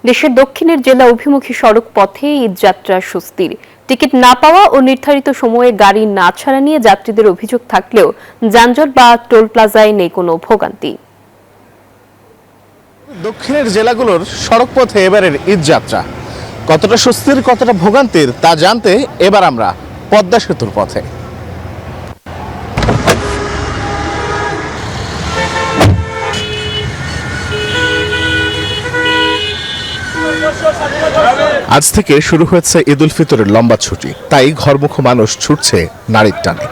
দেশের দক্ষিণের জেলা অভিমুখী সড়ক পথে ঈদযাত্রা স্বস্তির। টিকিট না পাওয়া ও নির্ধারিত সময়ে গাড়ি না ছাড়া নিয়ে যাত্রীদের অভিযোগ থাকলেও যানজট বা টোল প্লাজায় নেই কোনো ভোগান্তি। দক্ষিণের জেলাগুলোর সড়ক পথে এবারের ঈদযাত্রা কতটা স্বস্তির কতটা ভোগান্তির তা জানতে এবার আমরা পদ্মা সেতুর পথে। আজ থেকে শুরু হয়েছে ঈদ উল ফিতরের লম্বা ছুটি, তাই ঘরমুখো মানুষ ছুটছে নারীর টানে।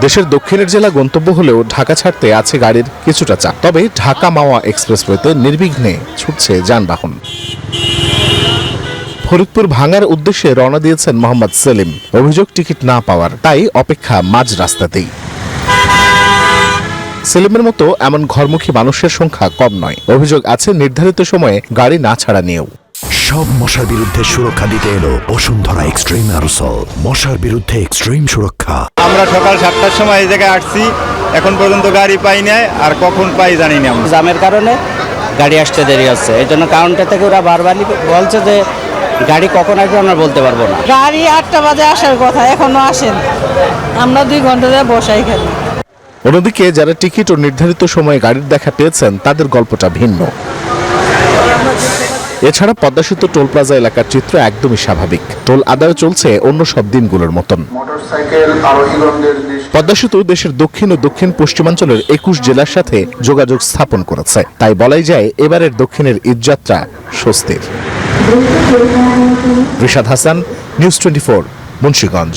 দেশের দক্ষিণের জেলা গন্তব্য হলেও ঢাকা ছাড়তে আছে গাড়ির কিছুটা চাপ। তবে ঢাকা মাওয়া এক্সপ্রেসওয়েতে নির্বিঘ্নে ছুটছে যানবাহন। ফরিদপুর ভাঙার উদ্দেশ্যে রওনা দিয়েছেন মোহাম্মদ সেলিম। অভিযোগ টিকিট না পাওয়ার, তাই অপেক্ষা মাঝ রাস্তাতেই। সেলিমের মতো এমন ঘরমুখী মানুষের সংখ্যা কম নয়। অভিযোগ আছে নির্ধারিত সময়ে গাড়ি না ছাড়া নিয়েও। সব মশার বিরুদ্ধে সুরক্ষা দিতে এলো বসুন্ধরা এক্সট্রিম অ্যারোসল। মশার বিরুদ্ধে এক্সট্রিম সুরক্ষা। আমরা সকাল 7টার সময় এই জায়গায় আসছি, এখন পর্যন্ত গাড়ি পাই নাই, আর কখন পাই জানি না। জ্যামের কারণে গাড়ি আসতে দেরি হচ্ছে, এই জন্য কাউন্টার থেকে ওরা বারবারই বলছে যে গাড়ি কখন আসবে আমরা বলতে পারবো না। গাড়ি 8টা বাজে আসার কথা, এখনো আসেন, আমরা 2 ঘন্টা ধরে বসাই খালি। অন্যদিকে যারা টিকিট ও নির্ধারিত সময়ে গাড়ির দেখা পেয়েছেন তাদের গল্পটা ভিন্ন। এছাড়া পদ্মা সেতু টোল প্লাজা এলাকার চিত্র একদমই স্বাভাবিক। টোল আদায় চলছে অন্য সব দিনগুলোর মতন। পদ্মা সেতু দেশের দক্ষিণ ও দক্ষিণ পশ্চিমাঞ্চলের 21 জেলার সাথে যোগাযোগ স্থাপন করেছে, তাই বলাই যায় এবারের দক্ষিণের ঈদযাত্রা স্বস্তির। রিশাদ হাসান, নিউজ 24, মুন্সিগঞ্জ।